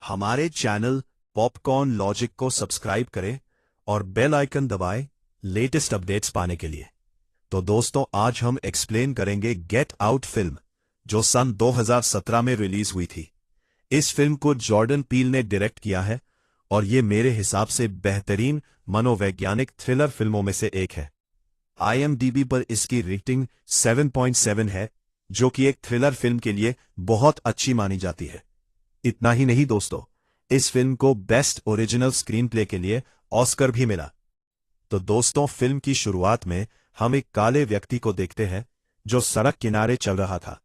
हमारे channel popcorn logic को subscribe करें और बेल आइकन दबाएं लेटेस्ट अपडेट्स पाने के लिए। तो दोस्तों, आज हम एक्सप्लेन करेंगे गेट आउट फिल्म, जो सन 2017 में रिलीज हुई थी। इस फिल्म को जॉर्डन पील ने डायरेक्ट किया है और ये मेरे हिसाब से बेहतरीन मनोवैज्ञानिक थ्रिलर फिल्मों में से एक है। IMDb पर इसकी रेटिंग 7.7 है, जो कि एक थ्रिलर फिल्म के लिए बहुत अच्छी मानी जाती है। इतना ही नहीं दोस्तों, इस फिल्म को बेस्ट ओरिजिनल स्क्रीन प्ले के लिए ऑस्कर भी मिला। तो दोस्तों, फिल्म की शुरुआत में हम एक काले व्यक्ति को देखते हैं जो सड़क किनारे चल रहा था।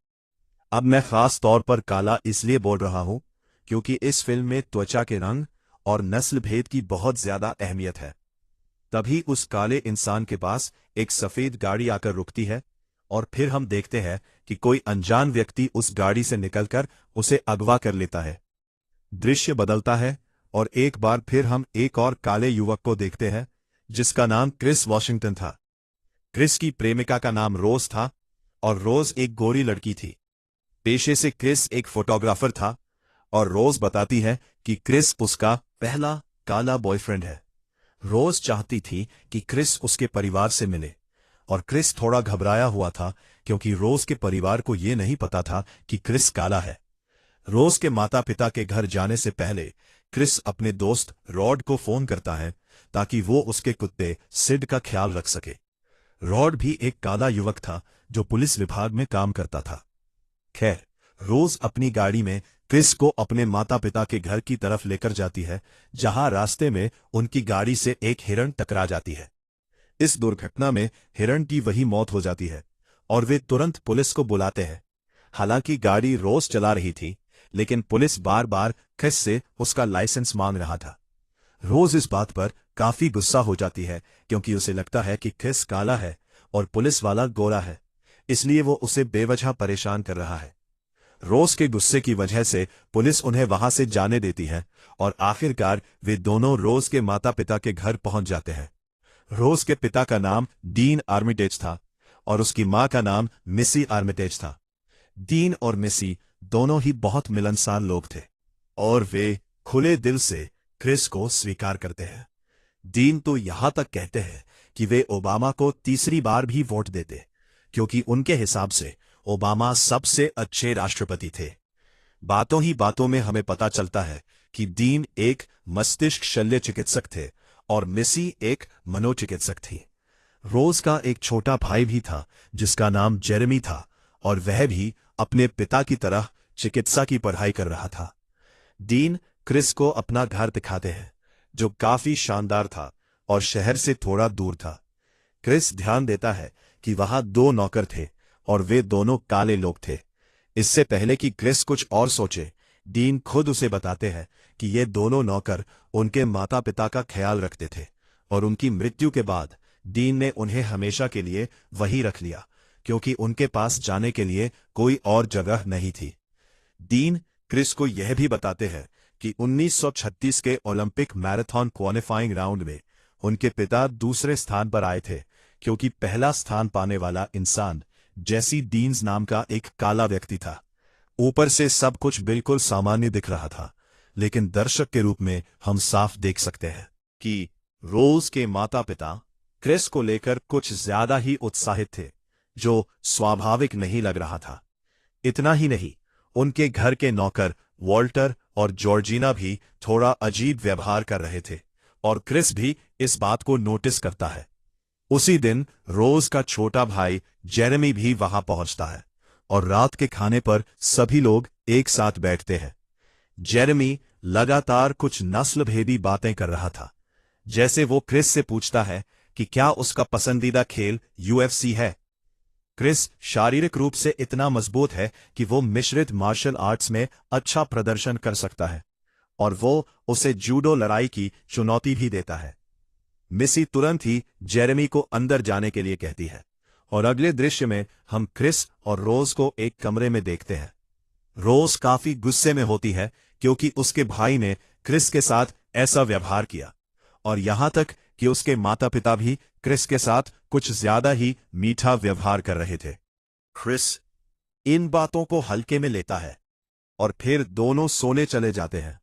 अब मैं खास तौर पर काला इसलिए बोल रहा हूं क्योंकि इस फिल्म में त्वचा के रंग और नस्ल भेद की बहुत ज्यादा अहमियत है। तभी उस काले इंसान के पास एक सफेद गाड़ी आकर रुकती है और फिर हम देखते हैं कि कोई अनजान व्यक्ति उस गाड़ी से निकलकर उसे अगवा कर लेता है। दृश्य बदलता है और एक बार फिर हम एक और काले युवक को देखते हैं जिसका नाम क्रिस वॉशिंगटन था। क्रिस की प्रेमिका का नाम रोज था और रोज एक गोरी लड़की थी। पेशे से क्रिस एक फोटोग्राफर था और रोज बताती है कि क्रिस उसका पहला काला बॉयफ्रेंड है। रोज चाहती थी कि क्रिस उसके परिवार से मिले और क्रिस थोड़ा घबराया हुआ था क्योंकि रोज के परिवार को यह नहीं पता था कि क्रिस काला है। रोज के माता पिता के घर जाने से पहले क्रिस अपने दोस्त रॉड को फोन करता है ताकि वो उसके कुत्ते सिड का ख्याल रख सके। रॉड भी एक काला युवक था जो पुलिस विभाग में काम करता था। खैर, रोज अपनी गाड़ी में क्रिस को अपने माता पिता के घर की तरफ लेकर जाती है, जहां रास्ते में उनकी गाड़ी से एक हिरण टकरा जाती है। इस दुर्घटना में हिरण की वही मौत हो जाती है और वे तुरंत पुलिस को बुलाते हैं। हालांकि गाड़ी रोज चला रही थी, लेकिन पुलिस बार बार क्रिस से उसका लाइसेंस मांग रहा था। रोज इस बात पर काफी गुस्सा हो जाती है क्योंकि उसे लगता है कि क्रिस काला है और पुलिस वाला गोरा है, इसलिए वो उसे बेवजह परेशान कर रहा है। रोज के गुस्से की वजह से पुलिस उन्हें वहां से जाने देती है और आखिरकार वे दोनों रोज के माता पिता के घर पहुंच जाते हैं। रोज के पिता का नाम डीन आर्मिटेज था और उसकी मां का नाम मिसी आर्मिटेज था। डीन और मिसी दोनों ही बहुत मिलनसार लोग थे और वे खुले दिल से क्रिस को स्वीकार करते हैं। डीन तो यहां तक कहते हैं कि वे ओबामा को तीसरी बार भी वोट देते क्योंकि उनके हिसाब से ओबामा सबसे अच्छे राष्ट्रपति थे। बातों ही बातों में हमें पता चलता है कि डीन एक मस्तिष्क शल्य चिकित्सक थे और मिसी एक मनोचिकित्सक थी। रोज का एक छोटा भाई भी था जिसका नाम जेरेमी था और वह भी अपने पिता की तरह चिकित्सा की पढ़ाई कर रहा था। डीन क्रिस को अपना घर दिखाते हैं जो काफी शानदार था और शहर से थोड़ा दूर था। क्रिस ध्यान देता है कि वहां दो नौकर थे और वे दोनों काले लोग थे। इससे पहले कि क्रिस कुछ और सोचे, डीन खुद उसे बताते हैं कि ये दोनों नौकर उनके माता पिता का ख्याल रखते थे और उनकी मृत्यु के बाद डीन ने उन्हें हमेशा के लिए वहीं रख लिया क्योंकि उनके पास जाने के लिए कोई और जगह नहीं थी। डीन क्रिस को यह भी बताते हैं कि 1936 के ओलंपिक मैराथन क्वालिफाइंग राउंड में उनके पिता दूसरे स्थान पर आए थे क्योंकि पहला स्थान पाने वाला इंसान जेसी डीन्स नाम का एक काला व्यक्ति था। ऊपर से सब कुछ बिल्कुल सामान्य दिख रहा था, लेकिन दर्शक के रूप में हम साफ देख सकते हैं कि रोज के माता पिता क्रिस को लेकर कुछ ज्यादा ही उत्साहित थे, जो स्वाभाविक नहीं लग रहा था। इतना ही नहीं, उनके घर के नौकर वॉल्टर और जॉर्जिना भी थोड़ा अजीब व्यवहार कर रहे थे और क्रिस भी इस बात को नोटिस करता है। उसी दिन रोज का छोटा भाई जेरेमी भी वहां पहुंचता है और रात के खाने पर सभी लोग एक साथ बैठते हैं। जेरेमी लगातार कुछ नस्लभेदी बातें कर रहा था, जैसे वो क्रिस से पूछता है कि क्या उसका पसंदीदा खेल UFC है। क्रिस शारीरिक रूप से इतना मजबूत है कि वो मिश्रित मार्शल आर्ट्स में अच्छा प्रदर्शन कर सकता है और वो उसे जूडो लड़ाई की चुनौती भी देता है। मिसी तुरंत ही जेरेमी को अंदर जाने के लिए कहती है और अगले दृश्य में हम क्रिस और रोज को एक कमरे में देखते हैं। रोज काफी गुस्से में होती है क्योंकि उसके भाई ने क्रिस के साथ ऐसा व्यवहार किया और यहां तक कि उसके माता पिता भी क्रिस के साथ कुछ ज्यादा ही मीठा व्यवहार कर रहे थे। क्रिस इन बातों को हल्के में लेता है और फिर दोनों सोने चले जाते हैं।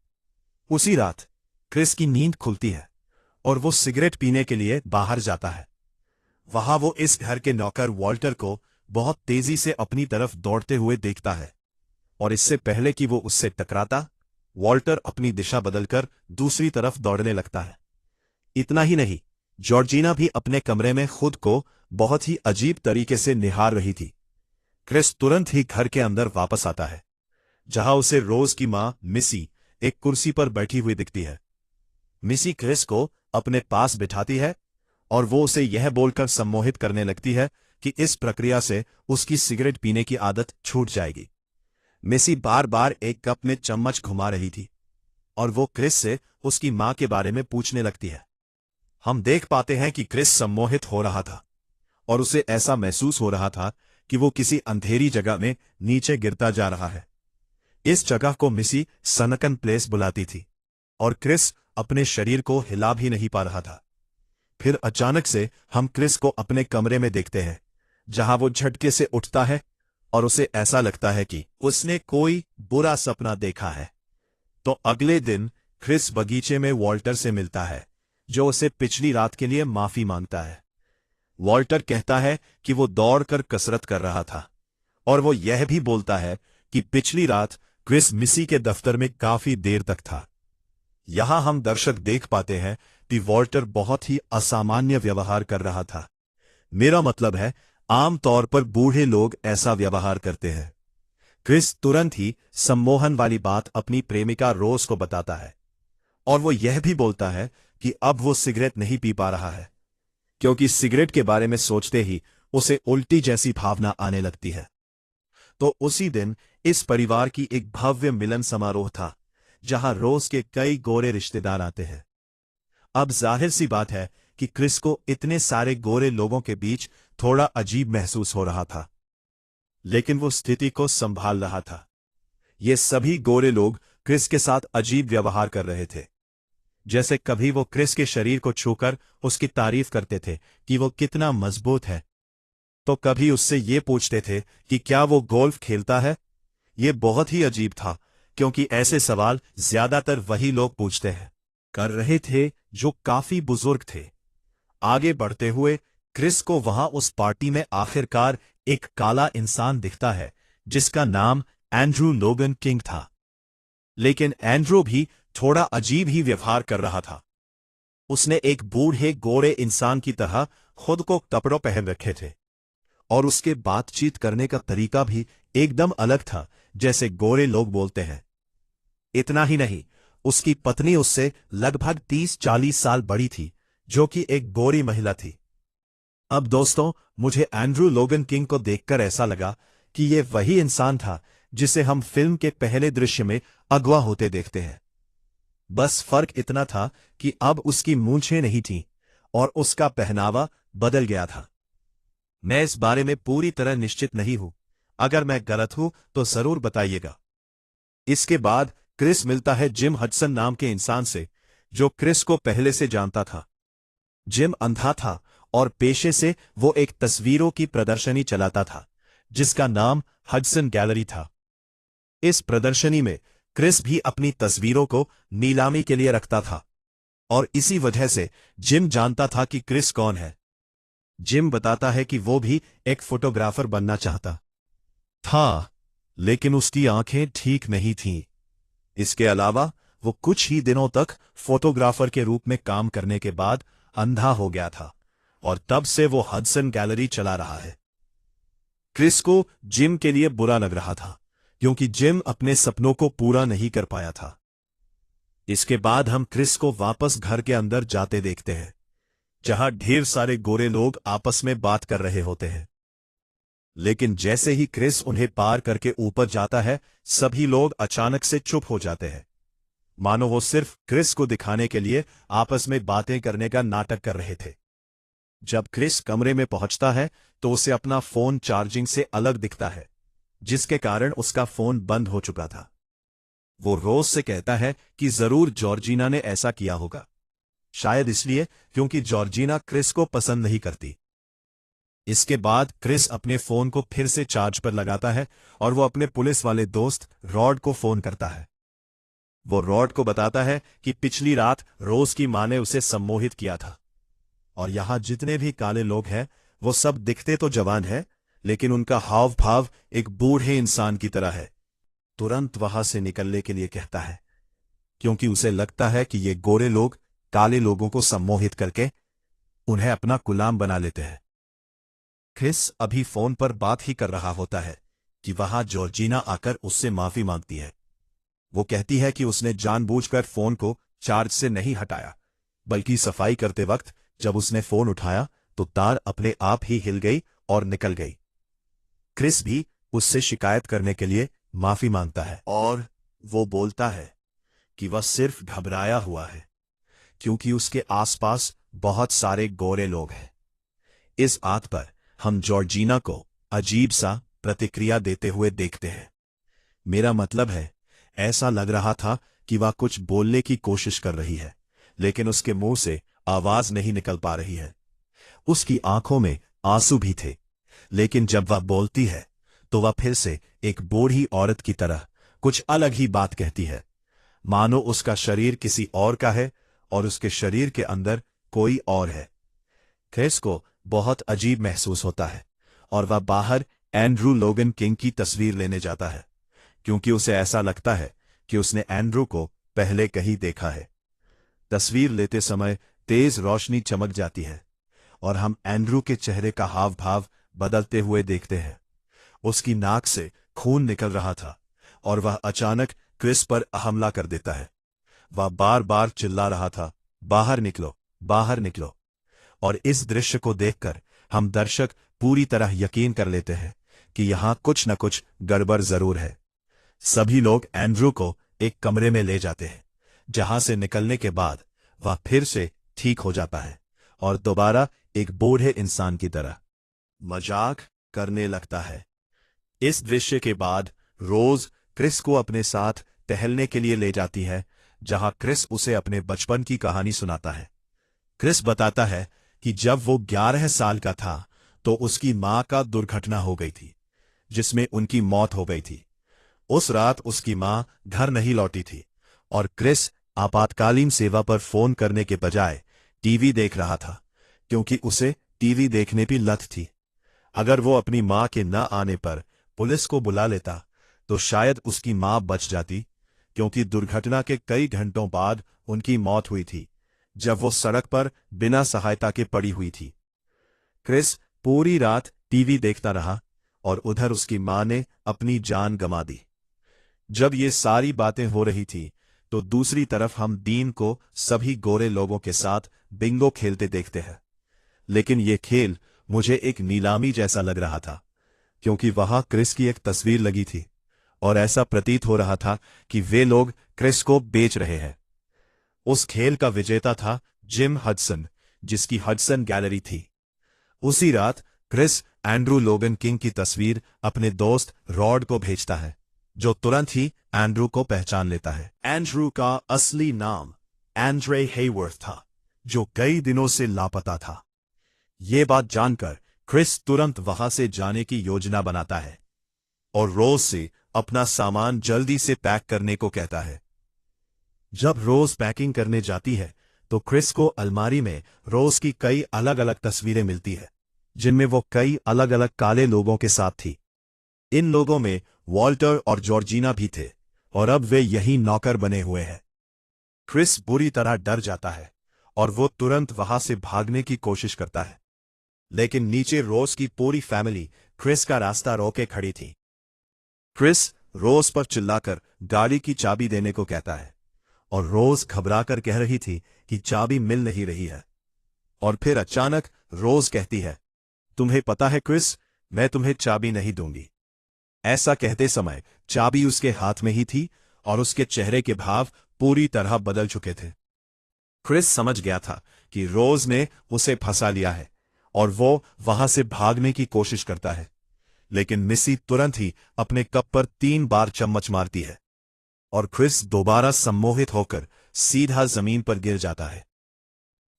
उसी रात क्रिस की नींद खुलती है और वो सिगरेट पीने के लिए बाहर जाता है। वहां वो इस घर के नौकर वॉल्टर को बहुत तेजी से अपनी तरफ दौड़ते हुए देखता है और इससे पहले कि वो उससे टकराता, वॉल्टर अपनी दिशा बदलकर दूसरी तरफ दौड़ने लगता है। इतना ही नहीं, जॉर्जिना भी अपने कमरे में खुद को बहुत ही अजीब तरीके से निहार रही थी। क्रिस तुरंत ही घर के अंदर वापस आता है, जहां उसे रोज की मां मिसी एक कुर्सी पर बैठी हुई दिखती है। मिसी क्रिस को अपने पास बिठाती है और वो उसे यह बोलकर सम्मोहित करने लगती है कि इस प्रक्रिया से उसकी सिगरेट पीने की आदत छूट जाएगी। मिसी बार बार एक कप में चम्मच घुमा रही थी और वो क्रिस से उसकी मां के बारे में पूछने लगती है। हम देख पाते हैं कि क्रिस सम्मोहित हो रहा था और उसे ऐसा महसूस हो रहा था कि वो किसी अंधेरी जगह में नीचे गिरता जा रहा है। इस जगह को मिसी सनकन प्लेस बुलाती थी और क्रिस अपने शरीर को हिला भी नहीं पा रहा था। फिर अचानक से हम क्रिस को अपने कमरे में देखते हैं, जहां वो झटके से उठता है और उसे ऐसा लगता है कि उसने कोई बुरा सपना देखा है। तो अगले दिन क्रिस बगीचे में वॉल्टर से मिलता है, जो उसे पिछली रात के लिए माफी मांगता है। वॉल्टर कहता है कि वो दौड़कर कसरत कर रहा था और वो यह भी बोलता है कि पिछली रात क्रिस मिसी के दफ्तर में काफी देर तक था। यहां हम दर्शक देख पाते हैं कि वॉल्टर बहुत ही असामान्य व्यवहार कर रहा था। मेरा मतलब है, आमतौर पर बूढ़े लोग ऐसा व्यवहार करते हैं। क्रिस तुरंत ही सम्मोहन वाली बात अपनी प्रेमिका रोज को बताता है और वो यह भी बोलता है कि अब वो सिगरेट नहीं पी पा रहा है, क्योंकि सिगरेट के बारे में सोचते ही उसे उल्टी जैसी भावना आने लगती है। तो उसी दिन इस परिवार की एक भव्य मिलन समारोह था, जहां रोज के कई गोरे रिश्तेदार आते हैं। अब जाहिर सी बात है कि क्रिस को इतने सारे गोरे लोगों के बीच थोड़ा अजीब महसूस हो रहा था, लेकिन वो स्थिति को संभाल रहा था। ये सभी गोरे लोग क्रिस के साथ अजीब व्यवहार कर रहे थे। जैसे कभी वो क्रिस के शरीर को छूकर उसकी तारीफ करते थे कि वो कितना मजबूत है, तो कभी उससे ये पूछते थे कि क्या वो गोल्फ खेलता है। ये बहुत ही अजीब था, क्योंकि ऐसे सवाल ज्यादातर वही लोग पूछते हैं कर रहे थे जो काफी बुजुर्ग थे। आगे बढ़ते हुए क्रिस को वहां उस पार्टी में आखिरकार एक काला इंसान दिखता है, जिसका नाम एंड्रू लोगन किंग था। लेकिन एंड्रू भी थोड़ा अजीब ही व्यवहार कर रहा था। उसने एक बूढ़े गोरे इंसान की तरह खुद को कपड़ों पहन रखे थे और उसके बातचीत करने का तरीका भी एकदम अलग था, जैसे गोरे लोग बोलते हैं। इतना ही नहीं, उसकी पत्नी उससे लगभग 30-40 साल बड़ी थी, जो कि एक गोरी महिला थी। अब दोस्तों, मुझे एंड्रू लोगन किंग को देखकर ऐसा लगा कि यह वही इंसान था जिसे हम फिल्म के पहले दृश्य में अगवा होते देखते हैं। बस फर्क इतना था कि अब उसकी मूंछें नहीं थीं और उसका पहनावा बदल गया था। मैं इस बारे में पूरी तरह निश्चित नहीं हूं। अगर मैं गलत हूं तो जरूर बताइएगा। इसके बाद क्रिस मिलता है जिम हडसन नाम के इंसान से, जो क्रिस को पहले से जानता था। जिम अंधा था और पेशे से वो एक तस्वीरों की प्रदर्शनी चलाता था, जिसका नाम हडसन गैलरी था। इस प्रदर्शनी में क्रिस भी अपनी तस्वीरों को नीलामी के लिए रखता था और इसी वजह से जिम जानता था कि क्रिस कौन है। जिम बताता है कि वो भी एक फोटोग्राफर बनना चाहता था, लेकिन उसकी आंखें ठीक नहीं थीं। इसके अलावा वो कुछ ही दिनों तक फोटोग्राफर के रूप में काम करने के बाद अंधा हो गया था और तब से वो हडसन गैलरी चला रहा है। क्रिस को जिम के लिए बुरा लग रहा था, क्योंकि जिम अपने सपनों को पूरा नहीं कर पाया था। इसके बाद हम क्रिस को वापस घर के अंदर जाते देखते हैं, जहां ढेर सारे गोरे लोग आपस में बात कर रहे होते हैं। लेकिन जैसे ही क्रिस उन्हें पार करके ऊपर जाता है, सभी लोग अचानक से चुप हो जाते हैं, मानो वो सिर्फ क्रिस को दिखाने के लिए आपस में बातें करने का नाटक कर रहे थे। जब क्रिस कमरे में पहुंचता है तो उसे अपना फोन चार्जिंग से अलग दिखता है, जिसके कारण उसका फोन बंद हो चुका था। वो रोज से कहता है कि जरूर जॉर्जिना ने ऐसा किया होगा, शायद इसलिए क्योंकि जॉर्जिना क्रिस को पसंद नहीं करती। इसके बाद क्रिस अपने फोन को फिर से चार्ज पर लगाता है और वो अपने पुलिस वाले दोस्त रॉड को फोन करता है। वो रॉड को बताता है कि पिछली रात रोज की मां ने उसे सम्मोहित किया था, और यहां जितने भी काले लोग हैं वो सब दिखते तो जवान हैं, लेकिन उनका हाव भाव एक बूढ़े इंसान की तरह है। तुरंत वहां से निकलने के लिए कहता है, क्योंकि उसे लगता है कि ये गोरे लोग काले लोगों को सम्मोहित करके उन्हें अपना गुलाम बना लेते हैं। क्रिस अभी फोन पर बात ही कर रहा होता है कि वहां जॉर्जिना आकर उससे माफी मांगती है। वो कहती है कि उसने जानबूझकर फोन को चार्ज से नहीं हटाया, बल्कि सफाई करते वक्त जब उसने फोन उठाया तो तार अपने आप ही हिल गई और निकल गई। क्रिस भी उससे शिकायत करने के लिए माफी मांगता है, और वो बोलता है कि वह सिर्फ घबराया हुआ है क्योंकि उसके आसपास बहुत सारे गोरे लोग हैं। इस बात पर हम जॉर्जिना को अजीब सा प्रतिक्रिया देते हुए देखते हैं। मेरा मतलब है, ऐसा लग रहा था कि वह कुछ बोलने की कोशिश कर रही है, लेकिन उसके मुंह से आवाज नहीं निकल पा रही है। उसकी आंखों में आंसू भी थे, लेकिन जब वह बोलती है तो वह फिर से एक बूढ़ी औरत की तरह कुछ अलग ही बात कहती है, मानो उसका शरीर किसी और का है और उसके शरीर के अंदर कोई और है। क्रिस को बहुत अजीब महसूस होता है और वह बाहर एंड्रू लोगन किंग की तस्वीर लेने जाता है, क्योंकि उसे ऐसा लगता है कि उसने एंड्रू को पहले कहीं देखा है। तस्वीर लेते समय तेज रोशनी चमक जाती है और हम एंड्रू के चेहरे का हाव भाव बदलते हुए देखते हैं। उसकी नाक से खून निकल रहा था और वह अचानक क्रिस पर हमला कर देता है। वह बार बार चिल्ला रहा था, बाहर निकलो, बाहर निकलो। और इस दृश्य को देखकर हम दर्शक पूरी तरह यकीन कर लेते हैं कि यहां कुछ न कुछ गड़बड़ जरूर है। सभी लोग एंड्रू को एक कमरे में ले जाते हैं, जहां से निकलने के बाद वह फिर से ठीक हो जाता है और दोबारा एक बूढ़े इंसान की तरह मजाक करने लगता है। इस दृश्य के बाद रोज क्रिस को अपने साथ टहलने के लिए ले जाती है, जहां क्रिस उसे अपने बचपन की कहानी सुनाता है। क्रिस बताता है कि जब वो 11 साल का था तो उसकी मां का दुर्घटना हो गई थी, जिसमें उनकी मौत हो गई थी। उस रात उसकी मां घर नहीं लौटी थी और क्रिस आपातकालीन सेवा पर फोन करने के बजाय टीवी देख रहा था, क्योंकि उसे टीवी देखने की लत थी। अगर वो अपनी मां के न आने पर पुलिस को बुला लेता तो शायद उसकी मां बच जाती, क्योंकि दुर्घटना के कई घंटों बाद उनकी मौत हुई थी, जब वो सड़क पर बिना सहायता के पड़ी हुई थी। क्रिस पूरी रात टीवी देखता रहा और उधर उसकी मां ने अपनी जान गंवा दी। जब ये सारी बातें हो रही थी तो दूसरी तरफ हम डीन को सभी गोरे लोगों के साथ बिंगो खेलते देखते हैं। लेकिन ये खेल मुझे एक नीलामी जैसा लग रहा था, क्योंकि वहां क्रिस की एक तस्वीर लगी थी और ऐसा प्रतीत हो रहा था कि वे लोग क्रिस को बेच रहे हैं। उस खेल का विजेता था जिम हडसन, जिसकी हडसन गैलरी थी। उसी रात क्रिस एंड्रू लोगन किंग की तस्वीर अपने दोस्त रॉड को भेजता है, जो तुरंत ही एंड्रू को पहचान लेता है। एंड्रू का असली नाम एंड्रे हेवर्थ था, जो कई दिनों से लापता था। ये बात जानकर क्रिस तुरंत वहां से जाने की योजना बनाता है और रोज से अपना सामान जल्दी से पैक करने को कहता है। जब रोज पैकिंग करने जाती है तो क्रिस को अलमारी में रोज की कई अलग अलग तस्वीरें मिलती है, जिनमें वो कई अलग अलग काले लोगों के साथ थी। इन लोगों में वॉल्टर और जॉर्जिना भी थे और अब वे यही नौकर बने हुए हैं। क्रिस बुरी तरह डर जाता है और वो तुरंत वहां से भागने की कोशिश करता है, लेकिन नीचे रोज की पूरी फैमिली क्रिस का रास्ता रोके खड़ी थी। क्रिस रोज पर चिल्लाकर गाड़ी की चाबी देने को कहता है और रोज घबराकर कह रही थी कि चाबी मिल नहीं रही है। और फिर अचानक रोज कहती है, तुम्हें पता है क्रिस, मैं तुम्हें चाबी नहीं दूंगी। ऐसा कहते समय चाबी उसके हाथ में ही थी और उसके चेहरे के भाव पूरी तरह बदल चुके थे। क्रिस समझ गया था कि रोज ने उसे फंसा लिया है और वो वहां से भागने की कोशिश करता है, लेकिन मिसी तुरंत ही अपने कप पर 3 बार चम्मच मारती है और क्रिस दोबारा सम्मोहित होकर सीधा जमीन पर गिर जाता है।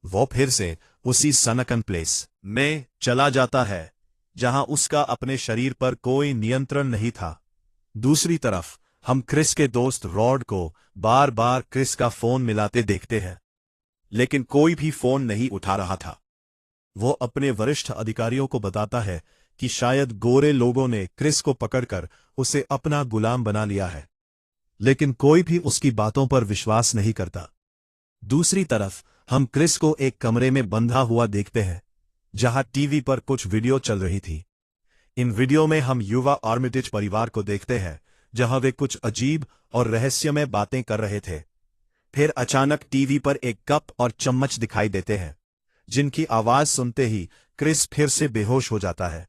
वो फिर से उसी सनकन प्लेस में चला जाता है जहां उसका अपने शरीर पर कोई नियंत्रण नहीं था। दूसरी तरफ हम क्रिस के दोस्त रॉड को बार बार क्रिस का फोन मिलाते देखते हैं, लेकिन कोई भी फोन नहीं उठा रहा था। वो अपने वरिष्ठ अधिकारियों को बताता है कि शायद गोरे लोगों ने क्रिस को पकड़कर उसे अपना गुलाम बना लिया है, लेकिन कोई भी उसकी बातों पर विश्वास नहीं करता। दूसरी तरफ हम क्रिस को एक कमरे में बंधा हुआ देखते हैं, जहां टीवी पर कुछ वीडियो चल रही थी। इन वीडियो में हम युवा आर्मिटेज परिवार को देखते हैं, जहां वे कुछ अजीब और रहस्यमय बातें कर रहे थे। फिर अचानक टीवी पर एक कप और चम्मच दिखाई देते हैं, जिनकी आवाज सुनते ही क्रिस फिर से बेहोश हो जाता है।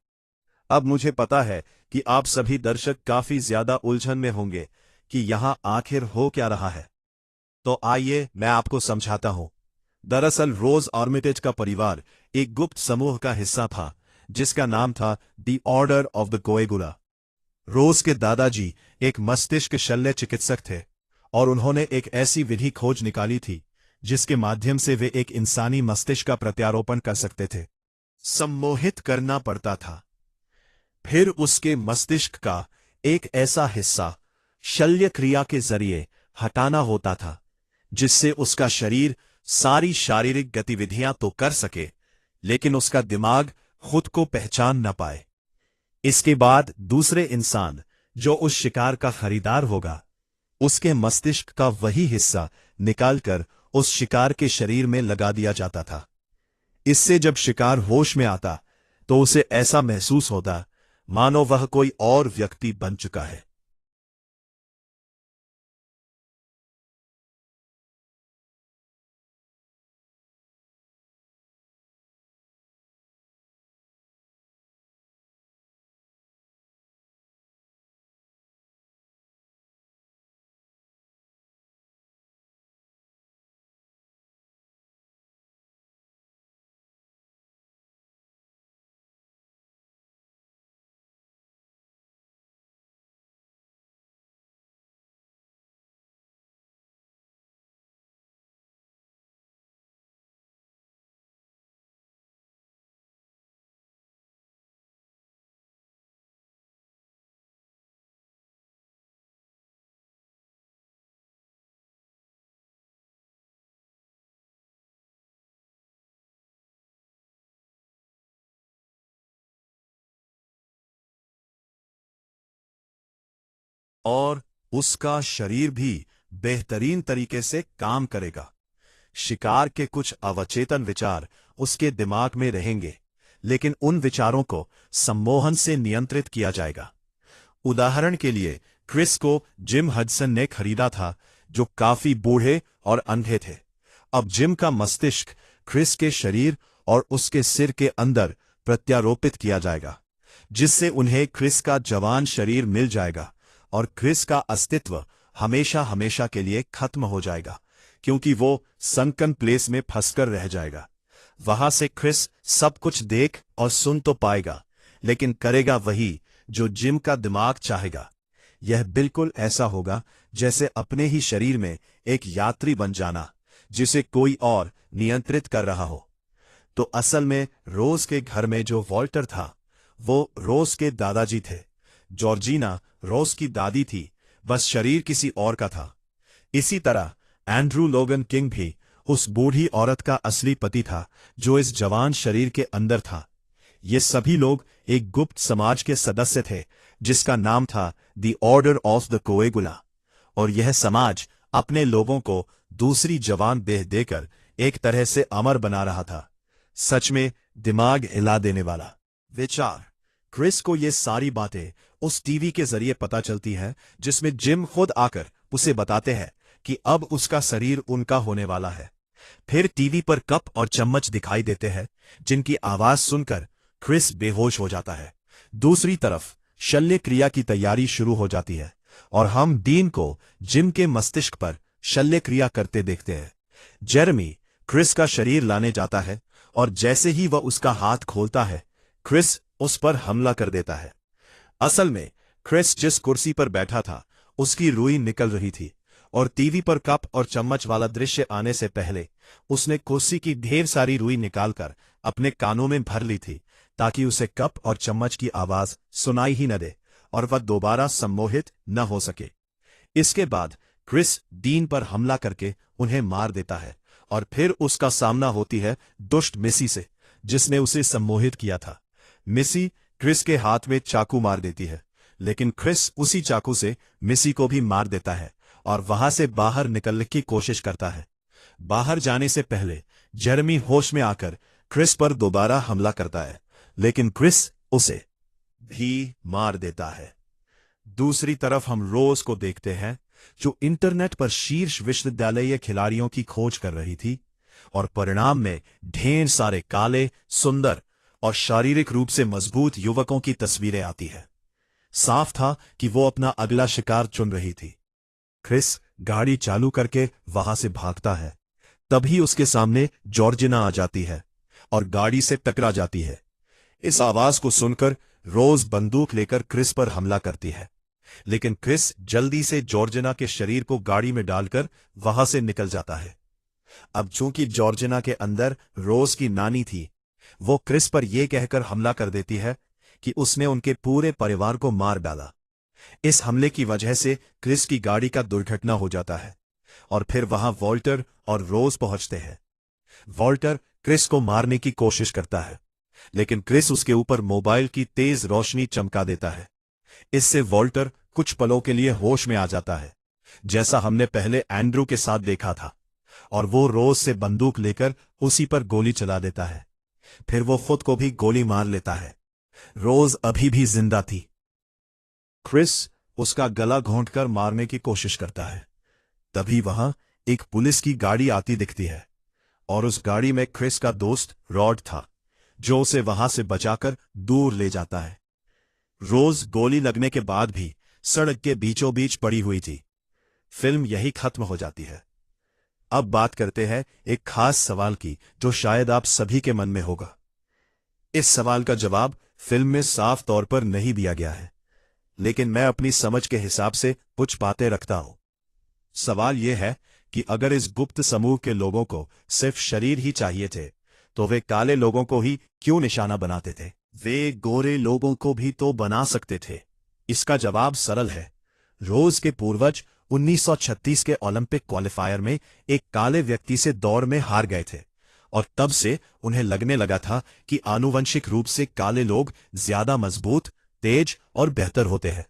अब मुझे पता है कि आप सभी दर्शक काफी ज्यादा उलझन में होंगे कि यहां आखिर हो क्या रहा है। तो आइए मैं आपको समझाता हूं। दरअसल रोज आर्मिटेज का परिवार एक गुप्त समूह का हिस्सा था, जिसका नाम था द ऑर्डर ऑफ द कोएगुला। रोज के दादाजी एक मस्तिष्क शल्य चिकित्सक थे, और उन्होंने एक ऐसी विधि खोज निकाली थी जिसके माध्यम से वे एक इंसानी मस्तिष्क का प्रत्यारोपण कर सकते थे। सम्मोहित करना पड़ता था, फिर उसके मस्तिष्क का एक ऐसा हिस्सा शल्य क्रिया के जरिए हटाना होता था, जिससे उसका शरीर सारी शारीरिक गतिविधियां तो कर सके, लेकिन उसका दिमाग खुद को पहचान न पाए। इसके बाद दूसरे इंसान जो उस शिकार का खरीदार होगा, उसके मस्तिष्क का वही हिस्सा निकालकर उस शिकार के शरीर में लगा दिया जाता था। इससे जब शिकार होश में आता तो उसे ऐसा महसूस होता मानो वह कोई और व्यक्ति बन चुका है। और उसका शरीर भी बेहतरीन तरीके से काम करेगा। शिकार के कुछ अवचेतन विचार उसके दिमाग में रहेंगे, लेकिन उन विचारों को सम्मोहन से नियंत्रित किया जाएगा। उदाहरण के लिए क्रिस को जिम हडसन ने खरीदा था, जो काफी बूढ़े और अंधे थे। अब जिम का मस्तिष्क क्रिस के शरीर और उसके सिर के अंदर प्रत्यारोपित किया जाएगा, जिससे उन्हें क्रिस का जवान शरीर मिल जाएगा और क्रिस का अस्तित्व हमेशा हमेशा के लिए खत्म हो जाएगा, क्योंकि वो संकन प्लेस में फंसकर रह जाएगा। वहां से क्रिस सब कुछ देख और सुन तो पाएगा, लेकिन करेगा वही जो जिम का दिमाग चाहेगा। यह बिल्कुल ऐसा होगा जैसे अपने ही शरीर में एक यात्री बन जाना, जिसे कोई और नियंत्रित कर रहा हो। तो असल में रोज के घर में जो वॉल्टर था, वो रोज के दादाजी थे। जॉर्जिना रोज की दादी थी, बस शरीर किसी और का था। इसी तरह एंड्रू लोगन किंग भी उस बूढ़ी औरत का असली पति था, जो इस जवान शरीर के अंदर था। ये सभी लोग एक गुप्त समाज के सदस्य थे, जिसका नाम था द ऑर्डर ऑफ द कोएगुला, और यह समाज अपने लोगों को दूसरी जवान देह देकर एक तरह से अमर बना रहा था। सच में दिमाग हिला देने वाला विचार। क्रिस को ये सारी बातें उस टीवी के जरिए पता चलती हैं, जिसमें जिम खुद आकर उसे बताते हैं कि अब उसका शरीर उनका होने वाला है। फिर टीवी पर कप और चम्मच दिखाई देते हैं, जिनकी आवाज सुनकर क्रिस बेहोश हो जाता है। दूसरी तरफ शल्य क्रिया की तैयारी शुरू हो जाती है, और हम डीन को जिम के मस्तिष्क पर शल्य क्रिया करते देखते हैं। जेरेमी क्रिस का शरीर लाने जाता है, और जैसे ही वह उसका हाथ खोलता है, क्रिस उस पर हमला कर देता है। असल में क्रिस जिस कुर्सी पर बैठा था, उसकी रुई निकल रही थी, और टीवी पर कप और चम्मच वाला दृश्य आने से पहले उसने कुर्सी की ढेर सारी रुई निकालकर अपने कानों में भर ली थी, ताकि उसे कप और चम्मच की आवाज सुनाई ही न दे और वह दोबारा सम्मोहित न हो सके। इसके बाद क्रिस डीन पर हमला करके उन्हें मार देता है और फिर उसका सामना होती है दुष्ट मिसी से, जिसने उसे सम्मोहित किया था। मिसी क्रिस के हाथ में चाकू मार देती है, लेकिन क्रिस उसी चाकू से मिसी को भी मार देता है और वहां से बाहर निकलने की कोशिश करता है। बाहर जाने से पहले जेरेमी होश में आकर क्रिस पर दोबारा हमला करता है, लेकिन क्रिस उसे भी मार देता है। दूसरी तरफ हम रोज को देखते हैं, जो इंटरनेट पर शीर्ष विश्वविद्यालयीय खिलाड़ियों की खोज कर रही थी, और परिणाम में ढेर सारे काले, सुंदर और शारीरिक रूप से मजबूत युवकों की तस्वीरें आती है। साफ था कि वो अपना अगला शिकार चुन रही थी। क्रिस गाड़ी चालू करके वहां से भागता है, तभी उसके सामने जॉर्जिना आ जाती है और गाड़ी से टकरा जाती है। इस आवाज को सुनकर रोज बंदूक लेकर क्रिस पर हमला करती है, लेकिन क्रिस जल्दी से जॉर्जिना के शरीर को गाड़ी में डालकर वहां से निकल जाता है। अब चूंकि जॉर्जिना के अंदर रोज की नानी थी, वो क्रिस पर यह कहकर हमला कर देती है कि उसने उनके पूरे परिवार को मार डाला। इस हमले की वजह से क्रिस की गाड़ी का दुर्घटना हो जाता है और फिर वहां वॉल्टर और रोज पहुंचते हैं। वॉल्टर क्रिस को मारने की कोशिश करता है, लेकिन क्रिस उसके ऊपर मोबाइल की तेज रोशनी चमका देता है। इससे वॉल्टर कुछ पलों के लिए होश में आ जाता है, जैसा हमने पहले एंड्रू के साथ देखा था, और वो रोज से बंदूक लेकर उसी पर गोली चला देता है। फिर वो खुद को भी गोली मार लेता है। रोज अभी भी जिंदा थी। क्रिस उसका गला घोंटकर मारने की कोशिश करता है। तभी वहां एक पुलिस की गाड़ी आती दिखती है, और उस गाड़ी में क्रिस का दोस्त रॉड था, जो उसे वहां से बचाकर दूर ले जाता है। रोज गोली लगने के बाद भी सड़क के बीचों बीच पड़ी हुई थी। फिल्म यही खत्म हो जाती है। अब बात करते हैं एक खास सवाल की, जो शायद आप सभी के मन में होगा। इस सवाल का जवाब फिल्म में साफ तौर पर नहीं दिया गया है, लेकिन मैं अपनी समझ के हिसाब से कुछ बातें रखता हूं। सवाल यह है कि अगर इस गुप्त समूह के लोगों को सिर्फ शरीर ही चाहिए थे, तो वे काले लोगों को ही क्यों निशाना बनाते थे? वे गोरे लोगों को भी तो बना सकते थे। इसका जवाब सरल है। रोज के पूर्वज 1936 के ओलंपिक क्वालिफायर में एक काले व्यक्ति से दौड़ में हार गए थे, और तब से उन्हें लगने लगा था कि आनुवंशिक रूप से काले लोग ज्यादा मजबूत, तेज और बेहतर होते हैं।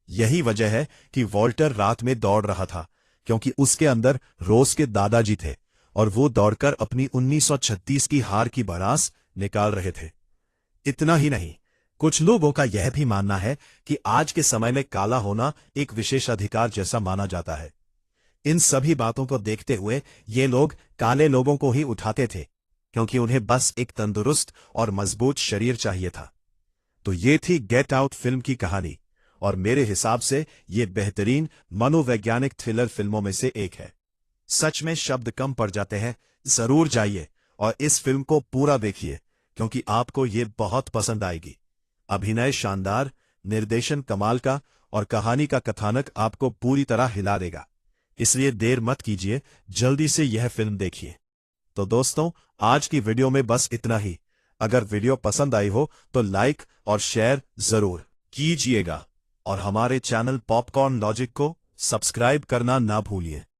यही वजह है कि वॉल्टर रात में दौड़ रहा था, क्योंकि उसके अंदर रोज के दादाजी थे, और वो दौड़कर अपनी 1936 की हार की भड़ास निकाल रहे थे। इतना ही नहीं, कुछ लोगों का यह भी मानना है कि आज के समय में काला होना एक विशेषाधिकार जैसा माना जाता है। इन सभी बातों को देखते हुए ये लोग काले लोगों को ही उठाते थे, क्योंकि उन्हें बस एक तंदुरुस्त और मजबूत शरीर चाहिए था। तो ये थी गेट आउट फिल्म की कहानी, और मेरे हिसाब से ये बेहतरीन मनोवैज्ञानिक थ्रिलर फिल्मों में से एक है। सच में शब्द कम पड़ जाते हैं। जरूर जाइए और इस फिल्म को पूरा देखिए, क्योंकि आपको ये बहुत पसंद आएगी। अभिनय शानदार, निर्देशन कमाल का, और कहानी का कथानक आपको पूरी तरह हिला देगा। इसलिए देर मत कीजिए, जल्दी से यह फिल्म देखिए। तो दोस्तों, आज की वीडियो में बस इतना ही। अगर वीडियो पसंद आई हो तो लाइक और शेयर जरूर कीजिएगा, और हमारे चैनल पॉपकॉर्न लॉजिक को सब्सक्राइब करना ना भूलिए।